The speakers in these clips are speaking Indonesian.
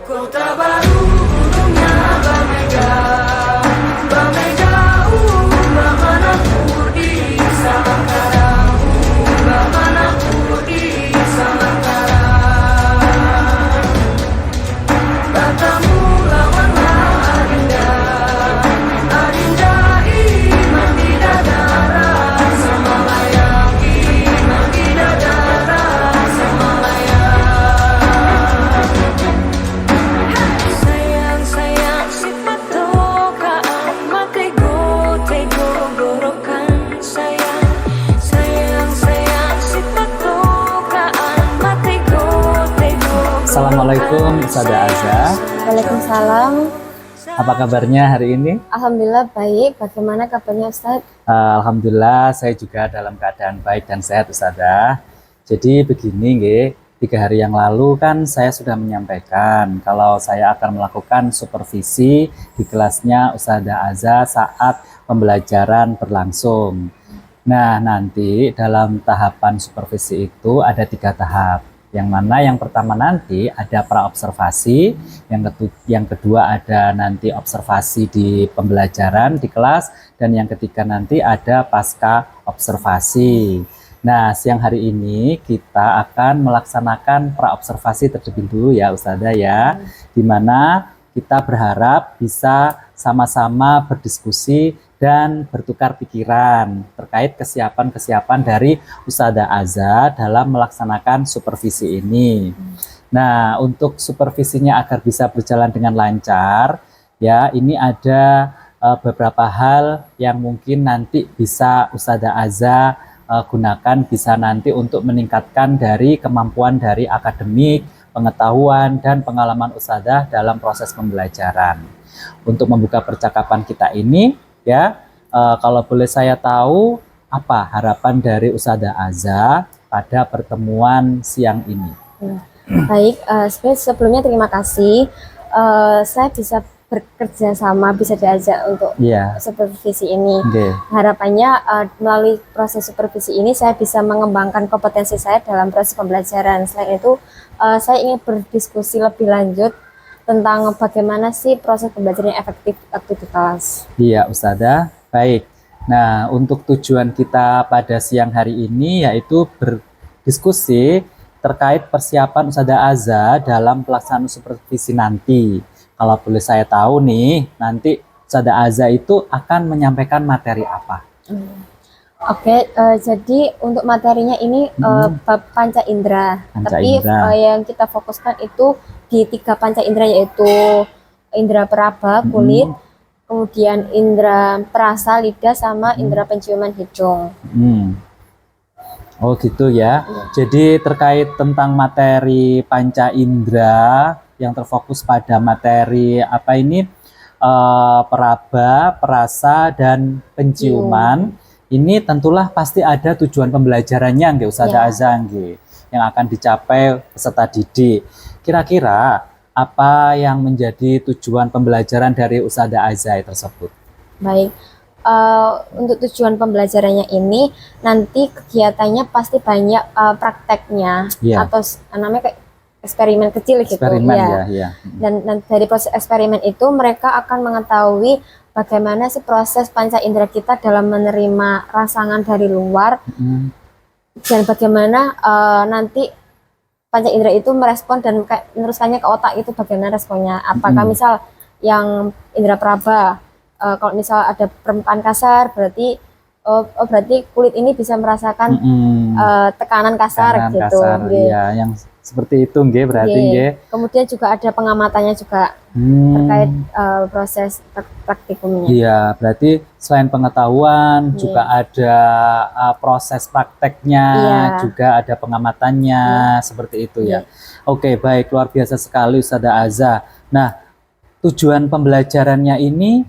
Kota baru gunungnya Bamega, Bamega, Bamanaku di Samantara, Bamanaku di Samantara. Batamu lawanlah Adinda, Adinda iman bidadara, Samalaya iman bidadara, Samalaya. Sayang sayang si patokaan matego tego gorokan sayang sayang sayang si patokaan matego tego. Assalamualaikum Ustazah Aza. Waalaikumsalam. Apa kabarnya hari ini? Alhamdulillah baik. Bagaimana kabarnya Ustadz? Alhamdulillah saya juga dalam keadaan baik dan sehat Ustazah. Jadi begini nggih, 3 hari yang lalu kan saya sudah menyampaikan kalau saya akan melakukan supervisi di kelasnya Ustazah Aza saat pembelajaran berlangsung. Nah, nanti dalam tahapan supervisi itu ada 3 tahap. Yang mana yang pertama nanti ada praobservasi, yang kedua ada nanti observasi di pembelajaran di kelas, dan yang ketiga nanti ada pasca observasi. Nah, siang hari ini kita akan melaksanakan praobservasi terlebih dulu ya Ustazah ya, di mana kita berharap bisa sama-sama berdiskusi dan bertukar pikiran terkait kesiapan-kesiapan dari Ustazah Aza dalam melaksanakan supervisi ini. Nah, untuk supervisinya agar bisa berjalan dengan lancar, ya ini ada beberapa hal yang mungkin nanti bisa Ustazah Aza gunakan, bisa nanti untuk meningkatkan dari kemampuan dari akademik, pengetahuan, dan pengalaman Ustazah dalam proses pembelajaran. Untuk membuka percakapan kita ini, ya, kalau boleh saya tahu apa harapan dari Ustazah Aza pada pertemuan siang ini? Baik, sebelumnya terima kasih. Saya bisa bekerja sama, bisa diajak untuk supervisi ini. Harapannya melalui proses supervisi ini saya bisa mengembangkan kompetensi saya dalam proses pembelajaran. Selain itu, saya ingin berdiskusi lebih lanjut tentang bagaimana sih proses pembelajaran yang efektif waktu di kelas. Iya Ustazah, baik. Nah, untuk tujuan kita pada siang hari ini yaitu berdiskusi terkait persiapan Ustazah Aza dalam pelaksanaan supervisi nanti. Kalau boleh saya tahu nih, nanti Ustazah Aza itu akan menyampaikan materi apa? Oke, jadi untuk materinya ini bab panca indera. Tapi yang kita fokuskan itu di 3 panca indera, yaitu indera peraba, kulit, kemudian indera perasa, lidah, sama indera penciuman hidung. Oh gitu ya. Jadi terkait tentang materi panca indera yang terfokus pada materi apa ini, peraba, perasa, dan penciuman. Ini tentulah pasti ada tujuan pembelajarannya nggih Ustazah Aza nggih, yang akan dicapai peserta didik. Kira-kira apa yang menjadi tujuan pembelajaran dari Ustazah Aza tersebut? Baik, untuk tujuan pembelajarannya ini nanti kegiatannya pasti banyak prakteknya, atau namanya kayak eksperimen kecil gitu. Dan dari proses eksperimen itu mereka akan mengetahui bagaimana sih proses panca indera kita dalam menerima rangsangan dari luar, dan bagaimana nanti panca indera itu merespon dan meneruskannya ke otak, itu bagaimana responnya. Apakah misal yang indera peraba, kalau misal ada permukaan kasar, berarti berarti kulit ini bisa merasakan tekanan kasar gitu. Iya, yang seperti itu nggih berarti nggih. Kemudian juga ada pengamatannya juga terkait proses praktikumnya. Iya, berarti selain pengetahuan juga ada proses prakteknya, juga ada pengamatannya, seperti itu ya. Oke, baik, luar biasa sekali Ustazah Aza. Nah, tujuan pembelajarannya ini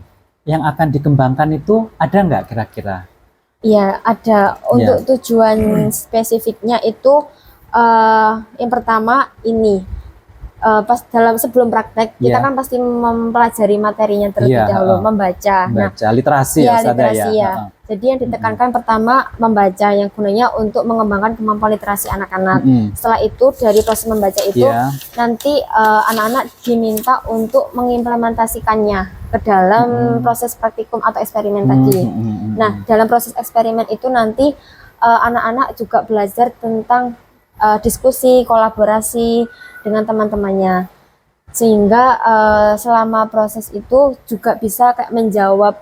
yang akan dikembangkan itu ada nggak kira-kira? Iya, ada. Untuk tujuan spesifiknya itu yang pertama ini pas sebelum praktek kita kan pasti mempelajari materinya terlebih dahulu, membaca. Nah, literasi ya, literasi ya. Jadi yang ditekankan pertama membaca, yang gunanya untuk mengembangkan kemampuan literasi anak-anak. Setelah itu dari proses membaca itu nanti anak-anak diminta untuk mengimplementasikannya ke dalam proses praktikum atau eksperimen tadi. Nah, dalam proses eksperimen itu nanti anak-anak juga belajar tentang diskusi, kolaborasi dengan teman-temannya, sehingga selama proses itu juga bisa kayak menjawab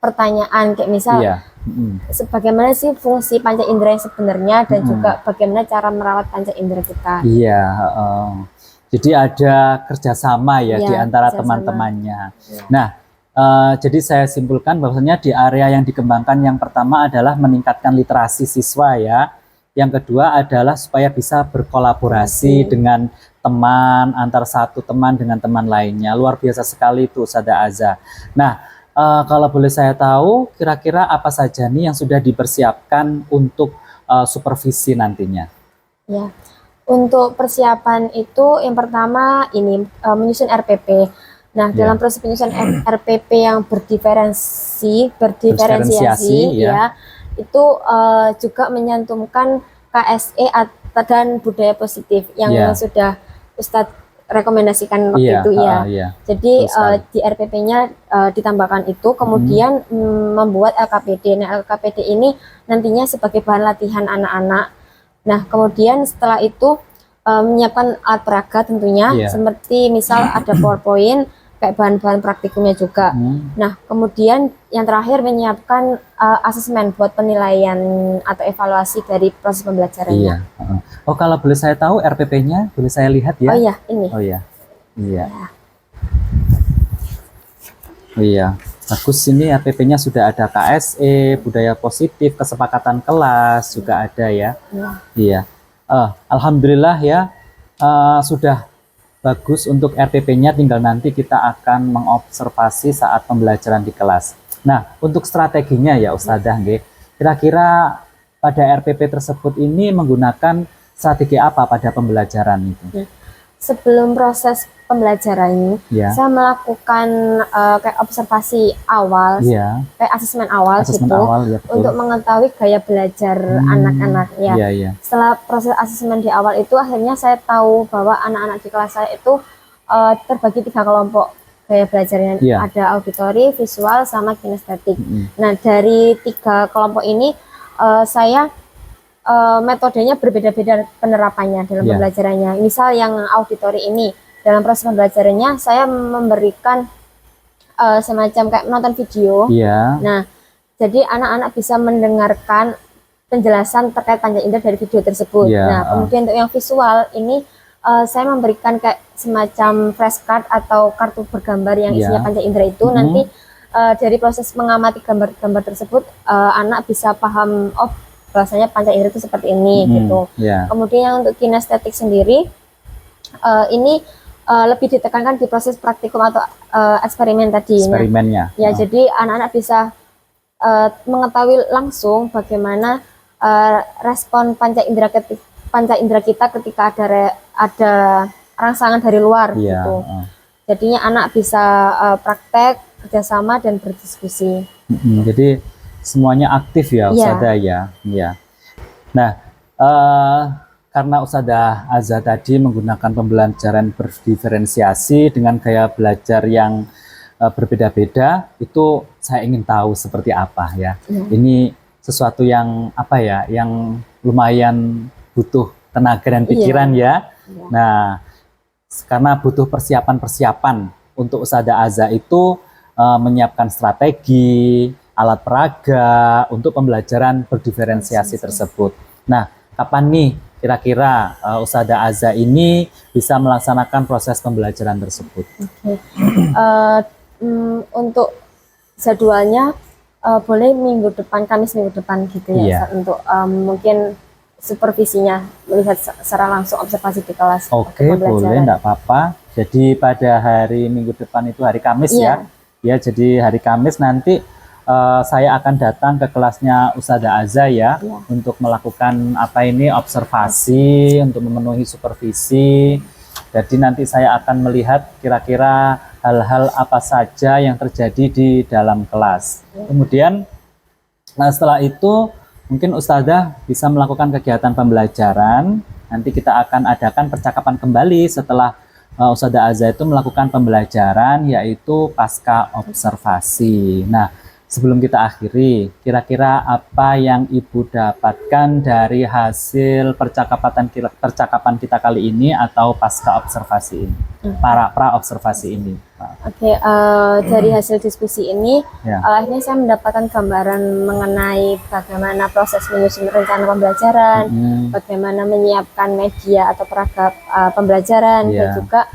pertanyaan kayak misal bagaimana sih fungsi panca indera yang sebenarnya, dan juga bagaimana cara merawat panca indera kita. Jadi ada kerjasama ya di antara teman-temannya. Nah, jadi saya simpulkan bahwasanya di area yang dikembangkan yang pertama adalah meningkatkan literasi siswa ya. Yang kedua adalah supaya bisa berkolaborasi dengan teman, antar satu teman dengan teman lainnya. Luar biasa sekali itu Ustazah Aza. Nah, kalau boleh saya tahu, kira-kira apa saja nih yang sudah dipersiapkan untuk supervisi nantinya? Ya, untuk persiapan itu yang pertama ini menyusun RPP. Nah, dalam proses penyusunan RPP yang berdiferensiasi ya, itu juga menyantumkan KSE dan budaya positif yang sudah Ustadz rekomendasikan waktu itu ya. Jadi di RPP-nya ditambahkan itu, kemudian membuat LKPD. Nah, LKPD ini nantinya sebagai bahan latihan anak-anak. Nah, kemudian setelah itu menyiapkan alat peraga tentunya, seperti misal ada PowerPoint, kayak bahan-bahan praktikumnya juga. Nah, kemudian yang terakhir menyiapkan asesmen buat penilaian atau evaluasi dari proses pembelajarannya. Oh, kalau boleh saya tahu RPP-nya, boleh saya lihat ya? Oh iya, ini. Oh iya, bagus. Ini RPP-nya sudah ada KSE, budaya positif, kesepakatan kelas juga ada ya. Alhamdulillah ya, sudah bagus untuk RPP-nya, tinggal nanti kita akan mengobservasi saat pembelajaran di kelas. Nah, untuk strateginya ya Ustazah, kira-kira pada RPP tersebut ini menggunakan strategi apa pada pembelajaran itu? Sebelum proses pembelajaran, saya melakukan kayak observasi awal, kayak asesmen awal untuk mengetahui gaya belajar anak-anak ya. Setelah proses asesmen di awal itu, akhirnya saya tahu bahwa anak-anak di kelas saya itu terbagi 3 kelompok gaya belajarnya. Ada auditori, visual, sama kinestetik. Nah, dari 3 kelompok ini saya metodenya berbeda-beda penerapannya dalam pembelajarannya. Misal yang auditori ini, dalam proses pembelajarannya saya memberikan semacam kayak menonton video. Nah, jadi anak-anak bisa mendengarkan penjelasan terkait panca indera dari video tersebut. Nah, kemudian untuk yang visual ini saya memberikan kayak semacam flashcard atau kartu bergambar yang isinya panca indera itu. Nanti dari proses mengamati gambar-gambar tersebut, anak bisa paham, oh bahasanya panca indera itu seperti ini gitu. Kemudian yang untuk kinestetik sendiri ini lebih ditekankan di proses praktikum atau eksperimen tadi. Eksperimennya. Jadi anak-anak bisa mengetahui langsung bagaimana respon panca indera kita ketika ada rangsangan dari luar gitu. Jadinya anak bisa praktek, kerjasama, dan berdiskusi. Jadi semuanya aktif ya Ustazah ya. Nah, karena Ustazah Aza tadi menggunakan pembelajaran berdiferensiasi dengan gaya belajar yang berbeda-beda, itu saya ingin tahu seperti apa ya. Ini sesuatu yang apa ya, yang lumayan butuh tenaga dan pikiran ya. Nah, karena butuh persiapan-persiapan untuk Ustazah Aza itu menyiapkan strategi, alat peraga untuk pembelajaran berdiferensiasi tersebut. Nah, kapan nih kira-kira Ustazah Aza ini bisa melaksanakan proses pembelajaran tersebut? Untuk jadwalnya boleh minggu depan, Kamis minggu depan gitu ya, untuk mungkin supervisinya, melihat secara langsung observasi di kelas. Oke, boleh, enggak apa-apa. Jadi pada hari minggu depan itu hari Kamis ya. Jadi hari Kamis nanti saya akan datang ke kelasnya Ustazah Aza untuk melakukan observasi, untuk memenuhi supervisi. Jadi nanti saya akan melihat kira-kira hal-hal apa saja yang terjadi di dalam kelas. Kemudian setelah itu mungkin Ustazah bisa melakukan kegiatan pembelajaran. Nanti kita akan adakan percakapan kembali setelah Ustazah Aza itu melakukan pembelajaran, yaitu pasca observasi. Nah, sebelum kita akhiri, kira-kira apa yang Ibu dapatkan dari hasil percakapan kita kali ini atau pasca observasi ini, pra observasi ini? Oke, dari hasil diskusi ini, akhirnya saya mendapatkan gambaran mengenai bagaimana proses menyusun rencana pembelajaran, bagaimana menyiapkan media atau perangkat pembelajaran, dan juga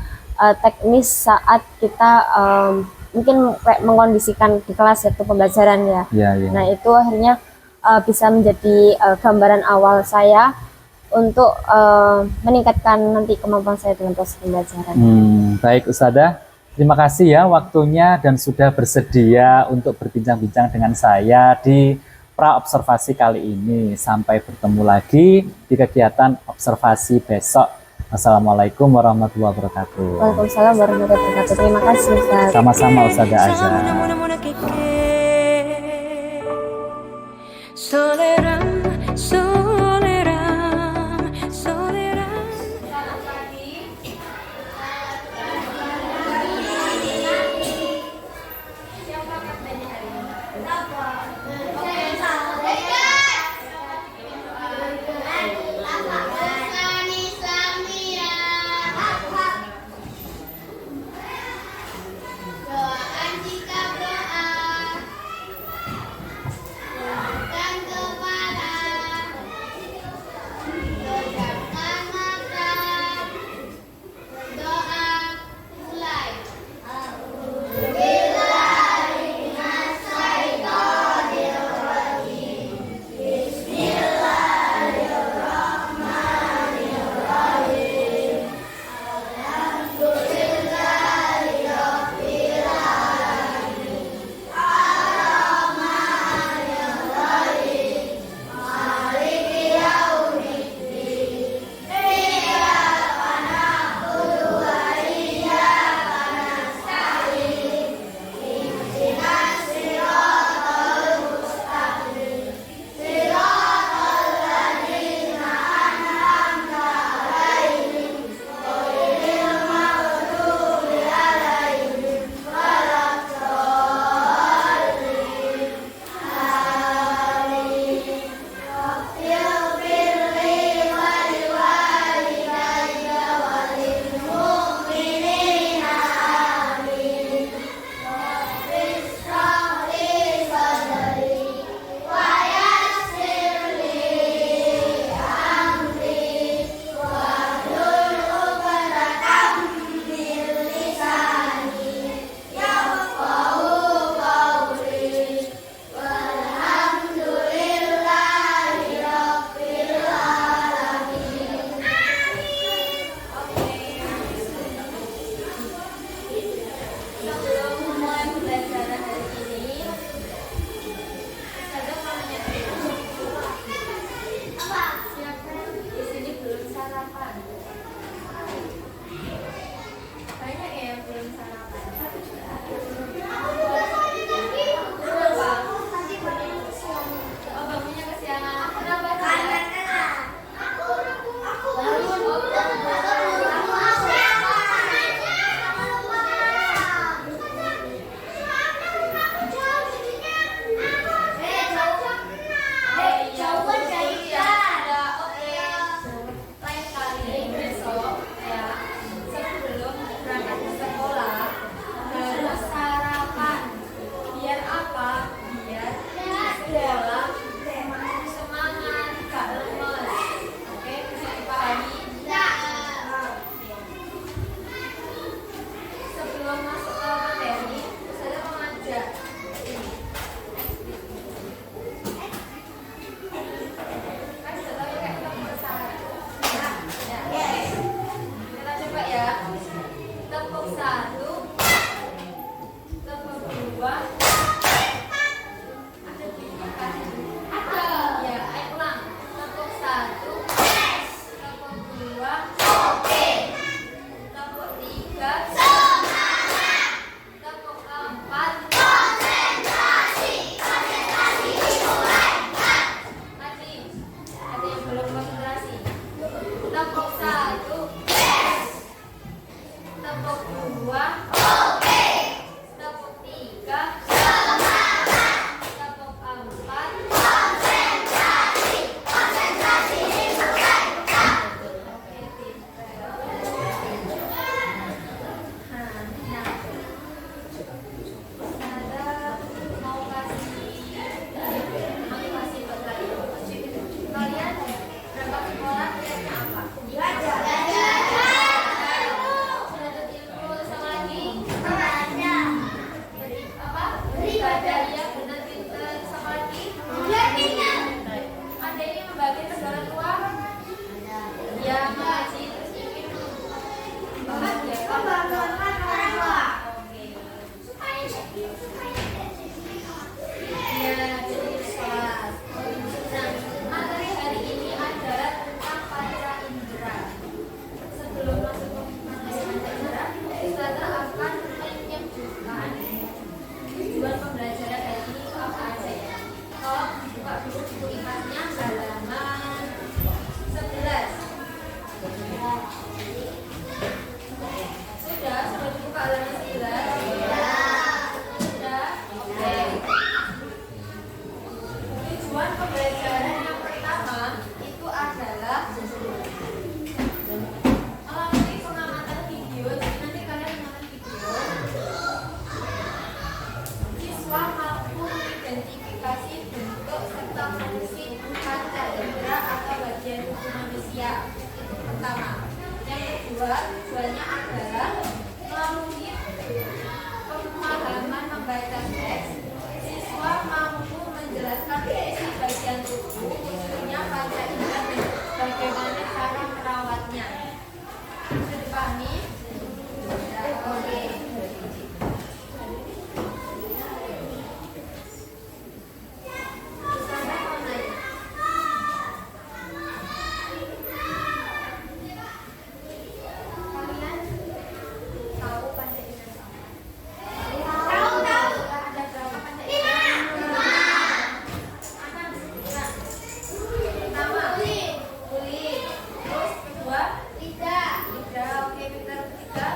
teknis saat kita mungkin kayak mengkondisikan di kelas yaitu pembelajaran ya. Nah itu akhirnya bisa menjadi gambaran awal saya untuk meningkatkan nanti kemampuan saya dengan proses pembelajaran. Baik Ustazah, terima kasih ya waktunya dan sudah bersedia untuk berbincang-bincang dengan saya di pra observasi kali ini. Sampai bertemu lagi di kegiatan observasi besok. Assalamualaikum warahmatullahi wabarakatuh. Waalaikumsalam warahmatullahi wabarakatuh. Terima kasih Ustaz. Sama-sama Ustazah Aza. Soleram, soleram. Tujuan pembelajaran yang pertama itu adalah melalui pengamatan video. Jadi nanti kalian menonton video, siswa mampu mengidentifikasi bentuk serta fungsi panca indera atau bagian tubuh manusia. Itu pertama. Yang kedua, tujuannya adalah melalui pemahaman membaca teks, siswa mampu menjelaskan fungsi bagian tubuh, khususnya panca indera dan bagaimana cara merawatnya. Bisa dipahami? Ya, oke. Saya mau nanya. Kalian tahu panca indera? Tahu. Ada berapa panca indera? Apa? Pertama, kulit. Terus kedua, lidah. Oke, pintar. Ketiga,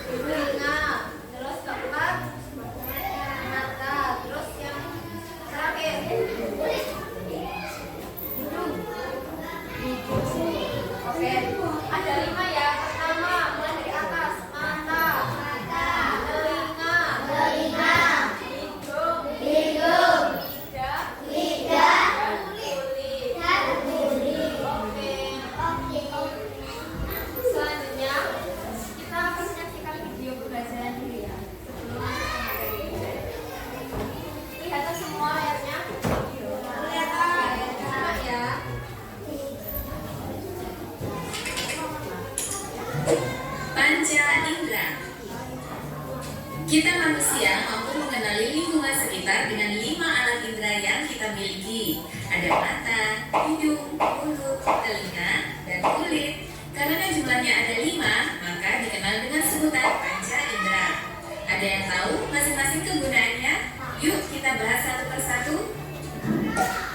telinga. Terus keempat, mata. Terus yang terakhir, hidung. Oke, ada 5 ya. Pertama, mulai dari atas, mata, telinga, hidung, lidah, dan kulit. Oke. Selanjutnya, kita akan menyaksikan video pembelajaran dulu ya. Sebelum masuk ke materi. Lihat semua layarnya. Kelihatan ya. Panca indera. Kita manusia mampu mengenali lingkungan sekitar dengan 5 alat indera yang kita miliki. Ada mata, hidung, mulut, telinga, dan kulit. Karena jumlahnya ada 5, maka dikenal dengan sebutan panca indera. Ada yang tahu masing-masing kegunaannya? Yuk kita bahas satu persatu.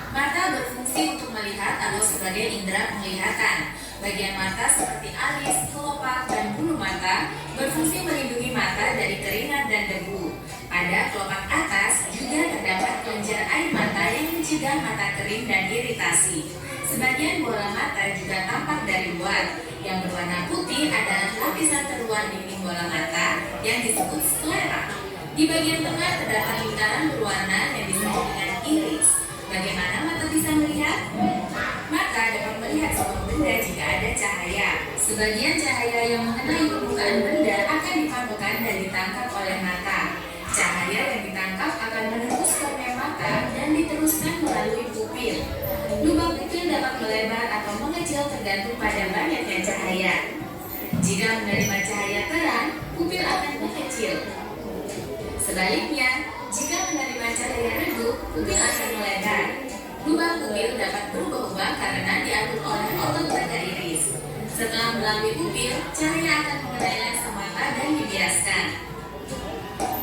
Mata berfungsi untuk melihat atau sebagai indera penglihatan. Bagian mata seperti alis, kelopak, dan bulu mata berfungsi melindungi mata dari keringat dan debu. Pada kelopak atas juga terdapat kelenjar air mata yang mencegah mata kering dan iritasi. Sebagian bola mata juga tampak dari luar. Yang berwarna putih adalah lapisan terluar dinding bola mata yang disebut sklera. Di bagian tengah terdapat lingkaran berwarna yang disebut dengan iris. Bagaimana mata bisa melihat? Mata dapat melihat sebuah benda jika ada cahaya. Sebagian cahaya yang mengenai permukaan benda akan dipantulkan dan ditangkap oleh mata. Cahaya yang ditangkap akan menembus kornea mata dan diteruskan melalui pupil. Lubang pupil dapat melebar atau mengecil tergantung pada banyaknya cahaya. Jika menerima cahaya terang, pupil akan mengecil. Sebaliknya, jika menerima cahaya redup, pupil akan melebar. Lubang pupil dapat berubah-ubah karena diatur oleh otot pada iris. Setelah melalui pupil, cahaya akan mengenai lensa mata dan dibiaskan.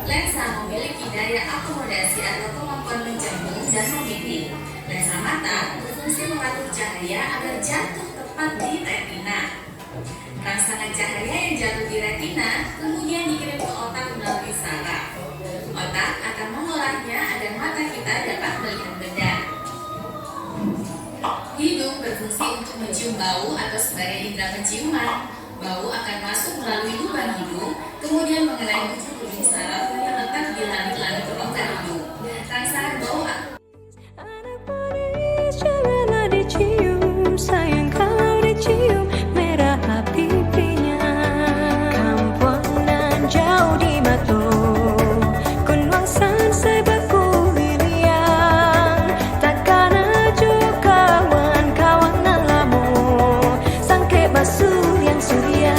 Lensa memiliki daya akomodasi atau kemampuan mencembung dan membidik. Lensa mata berfungsi mengatur cahaya agar jatuh tepat di retina. Rangsangan cahaya yang jatuh di retina kemudian dikirim ke otak melalui saraf. Otak akan mengolahnya agar mata kita dapat melihat benda. Hidung berfungsi untuk mencium bau atau sebagai indera penciuman. Bau akan masuk melalui lubang hidung, kemudian mengenai ujung saraf yang terletak di langit-langit rongga hidung. Rangsangan bau Anak manis janganlah dicium, sayang kalau dicium merah pipinya. Kampuanan jauh di batu, kunwangsan sebaku wiliang. Takkan aju kawan-kawanan lamu, sangke basuh yang suria.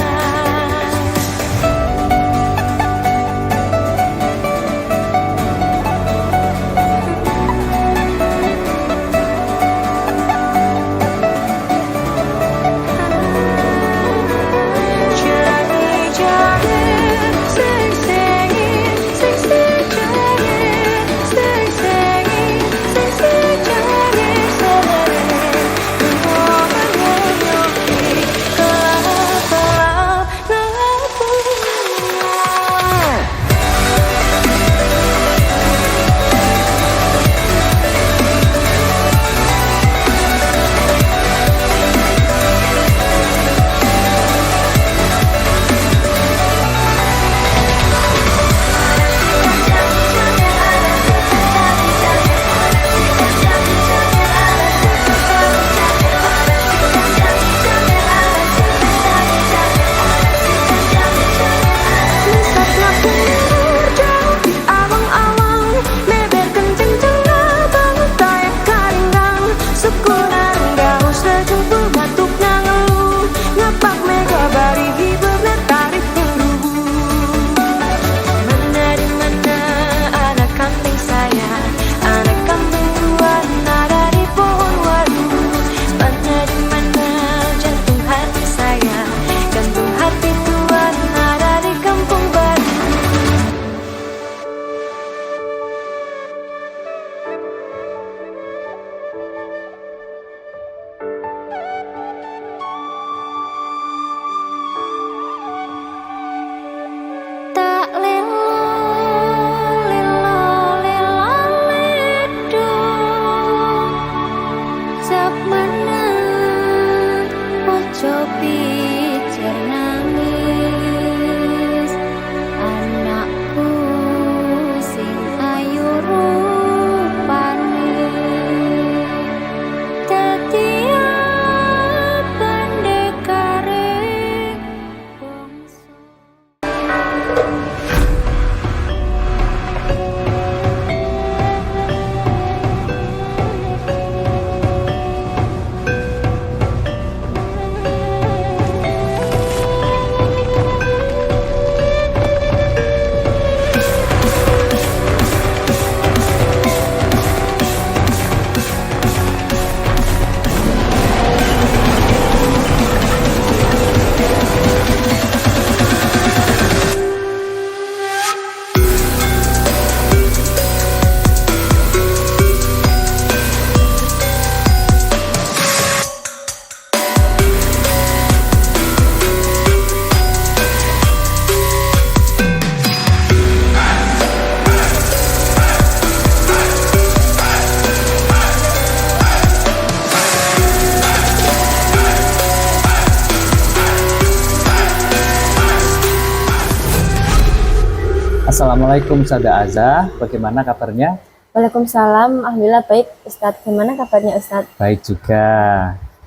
Assalamualaikum Ustazah Aza, bagaimana kabarnya? Waalaikumsalam, alhamdulillah baik Ustadz. Gimana kabarnya Ustadz? Baik juga,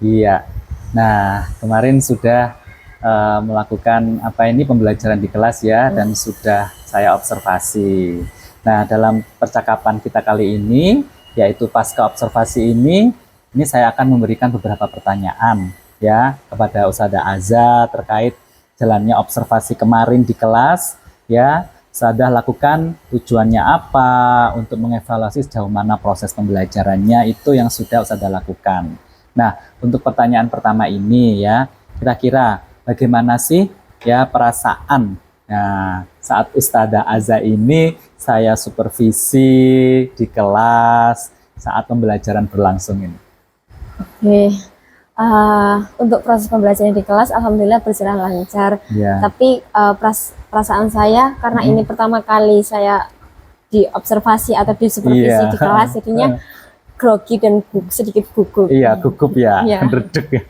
iya. Nah, kemarin sudah melakukan pembelajaran di kelas ya, dan sudah saya observasi. Nah, dalam percakapan kita kali ini, yaitu pasca observasi ini saya akan memberikan beberapa pertanyaan ya kepada Ustazah Aza terkait jalannya observasi kemarin di kelas ya. Ustazah lakukan tujuannya apa, untuk mengevaluasi sejauh mana proses pembelajarannya, itu yang sudah Ustazah lakukan. Nah, untuk pertanyaan pertama ini ya, kira-kira bagaimana sih ya perasaan saat Ustazah Aza ini saya supervisi di kelas saat pembelajaran berlangsung ini? Oke. Untuk proses pembelajaran di kelas alhamdulillah berjalan lancar. Tapi perasaan saya karena ini pertama kali saya diobservasi atau disupervisi di kelas, jadinya grogi dan sedikit gugup. Iya, gugup ya, meredek ya.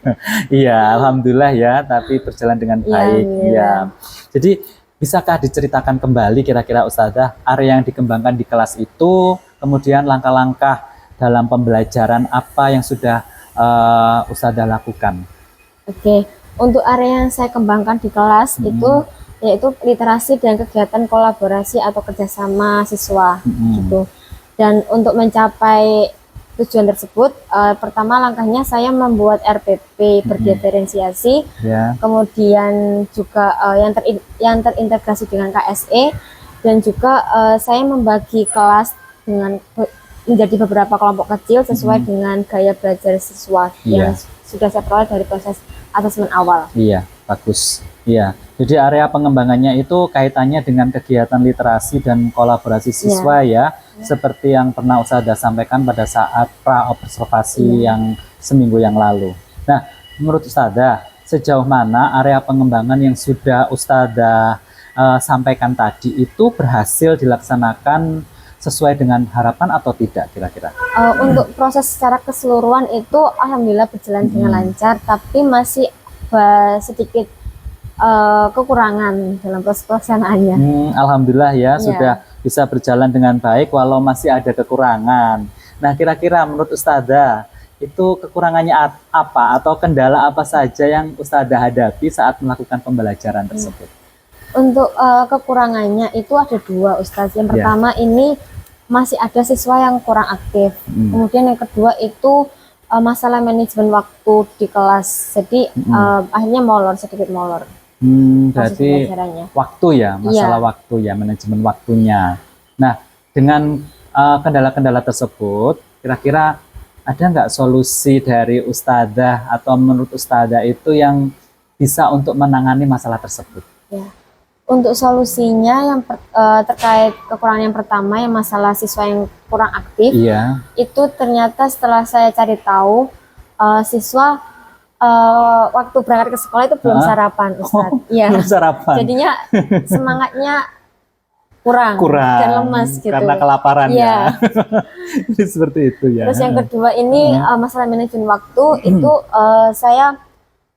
Iya, alhamdulillah ya, tapi berjalan dengan baik. Iya. Jadi bisakah diceritakan kembali kira-kira Ustazah area yang dikembangkan di kelas itu, kemudian langkah-langkah dalam pembelajaran apa yang sudah Ustazah lakukan? Oke, untuk area yang saya kembangkan di kelas itu yaitu literasi dan kegiatan kolaborasi atau kerjasama siswa gitu. Dan untuk mencapai tujuan tersebut, pertama langkahnya saya membuat RPP berdiferensiasi, kemudian juga yang terintegrasi dengan KSE, dan juga saya membagi kelas menjadi beberapa kelompok kecil sesuai dengan gaya belajar siswa yang sudah saya peroleh dari proses asesmen awal. Iya, bagus. Iya, jadi area pengembangannya itu kaitannya dengan kegiatan literasi dan kolaborasi siswa ya, seperti yang pernah Ustazah sampaikan pada saat pra-observasi yang seminggu yang lalu. Nah, menurut Ustazah, sejauh mana area pengembangan yang sudah Ustazah sampaikan tadi itu berhasil dilaksanakan sesuai dengan harapan atau tidak kira-kira? Untuk proses secara keseluruhan itu alhamdulillah berjalan dengan lancar, tapi masih sedikit kekurangan dalam proses pelaksanaannya. Alhamdulillah ya, sudah bisa berjalan dengan baik walau masih ada kekurangan. Nah, kira-kira menurut Ustazah itu kekurangannya apa atau kendala apa saja yang Ustazah hadapi saat melakukan pembelajaran tersebut? Untuk kekurangannya itu ada dua Ustaz. Yang pertama ini masih ada siswa yang kurang aktif. Kemudian yang kedua itu masalah manajemen waktu di kelas. Jadi akhirnya sedikit molor. Berarti waktu ya, masalah waktu ya, manajemen waktunya. Nah, dengan kendala-kendala tersebut, kira-kira ada nggak solusi dari Ustazah atau menurut Ustazah itu yang bisa untuk menangani masalah tersebut? Ya. Untuk solusinya yang terkait kekurangan yang pertama, yang masalah siswa yang kurang aktif, itu ternyata setelah saya cari tahu, siswa waktu berangkat ke sekolah itu belum sarapan, Ustaz. Belum sarapan. Jadinya semangatnya kurang dan lemas gitu. Karena kelaparan ya. Seperti itu ya. Terus yang kedua ini masalah manajemen waktu itu saya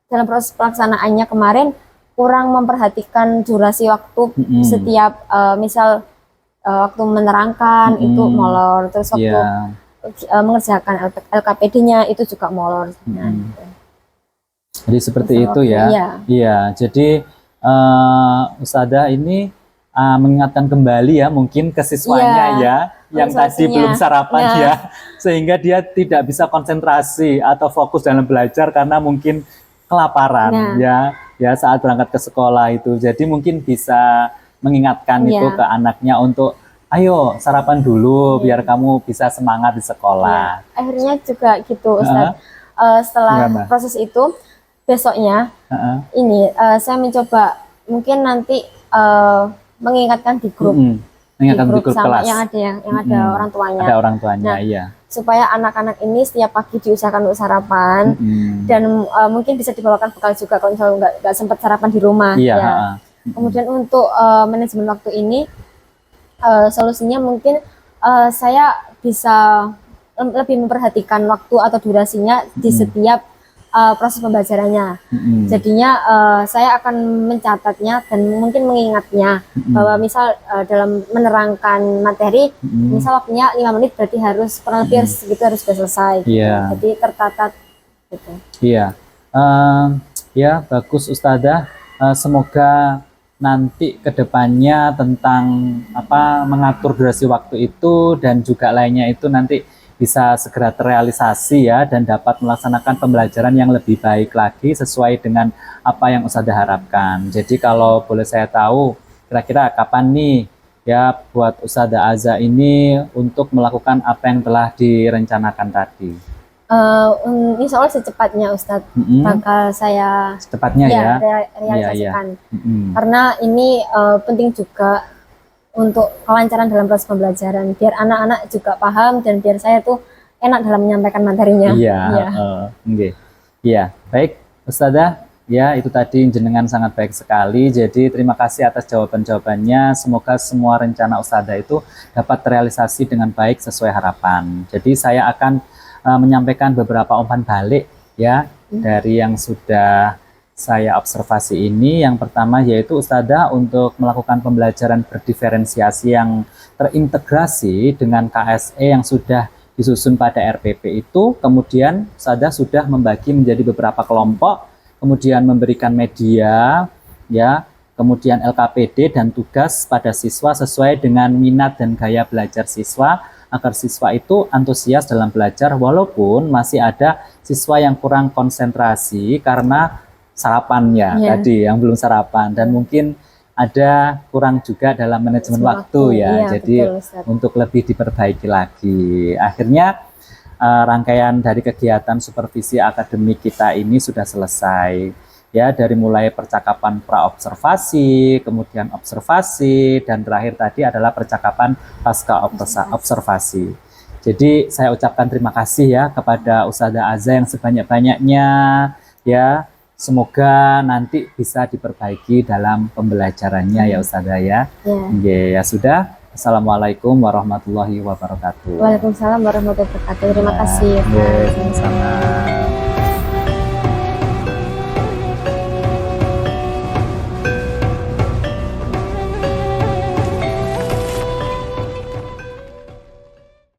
dalam proses pelaksanaannya kemarin kurang memperhatikan durasi waktu setiap misal waktu menerangkan itu molor, terus waktu mengerjakan LKPD-nya itu juga molor. Jadi seperti itu ya. Iya, jadi Ustazah ini mengingatkan kembali ya mungkin ke siswanya yang tadi belum sarapan ya, sehingga dia tidak bisa konsentrasi atau fokus dalam belajar karena mungkin kelaparan ya saat berangkat ke sekolah itu. Jadi mungkin bisa mengingatkan itu ke anaknya untuk ayo sarapan dulu biar kamu bisa semangat di sekolah. Akhirnya juga gitu Ustaz. Setelah proses itu besoknya saya mencoba mungkin nanti mengingatkan di grup, di grup sama kelas yang ada orang tuanya. Ada orang tuanya, supaya anak-anak ini setiap pagi diusahakan untuk sarapan dan mungkin bisa dibawakan bekal juga kalau misalnya nggak sempat sarapan di rumah. Kemudian untuk manajemen waktu ini solusinya mungkin saya bisa lebih memperhatikan waktu atau durasinya di setiap proses pembelajarannya. Mm-mm. Jadinya saya akan mencatatnya dan mungkin mengingatnya bahwa misal dalam menerangkan materi, misal waktunya 5 menit berarti harus kurang lebih segitu harus sudah selesai. Gitu. Jadi tertata gitu. Iya. Ya, bagus Ustazah. Semoga nanti kedepannya tentang mengatur durasi waktu itu dan juga lainnya itu nanti bisa segera terrealisasi ya, dan dapat melaksanakan pembelajaran yang lebih baik lagi sesuai dengan apa yang Ustazah harapkan. Jadi kalau boleh saya tahu, kira-kira kapan nih ya buat Ustazah Aza ini untuk melakukan apa yang telah direncanakan tadi? Insya Allah secepatnya Ustadz, bakal saya secepatnya realisasikan. Karena ini penting juga untuk kelancaran dalam proses pembelajaran, biar anak-anak juga paham dan biar saya tuh enak dalam menyampaikan materinya. Iya, baik Ustazah, ya itu tadi jenengan sangat baik sekali. Jadi terima kasih atas jawaban-jawabannya. Semoga semua rencana Ustazah itu dapat terrealisasi dengan baik sesuai harapan. Jadi saya akan menyampaikan beberapa umpan balik ya dari yang sudah saya observasi ini. Yang pertama yaitu Ustazah untuk melakukan pembelajaran berdiferensiasi yang terintegrasi dengan KSE yang sudah disusun pada RPP itu, kemudian Ustazah sudah membagi menjadi beberapa kelompok, kemudian memberikan media ya, kemudian LKPD dan tugas pada siswa sesuai dengan minat dan gaya belajar siswa, agar siswa itu antusias dalam belajar walaupun masih ada siswa yang kurang konsentrasi karena sarapannya tadi yang belum sarapan, dan mungkin ada kurang juga dalam manajemen waktu ya. Jadi betul, untuk lebih diperbaiki lagi. Akhirnya rangkaian dari kegiatan supervisi akademik kita ini sudah selesai ya, dari mulai percakapan pra-observasi, kemudian observasi, dan terakhir tadi adalah percakapan pasca observasi. Jadi saya ucapkan terima kasih ya kepada Ustazah Aza yang sebanyak-banyaknya ya. Semoga nanti bisa diperbaiki dalam pembelajarannya ya Ustazah ya. Ya sudah. Assalamualaikum warahmatullahi wabarakatuh. Waalaikumsalam warahmatullahi wabarakatuh. Terima kasih. Sama-sama.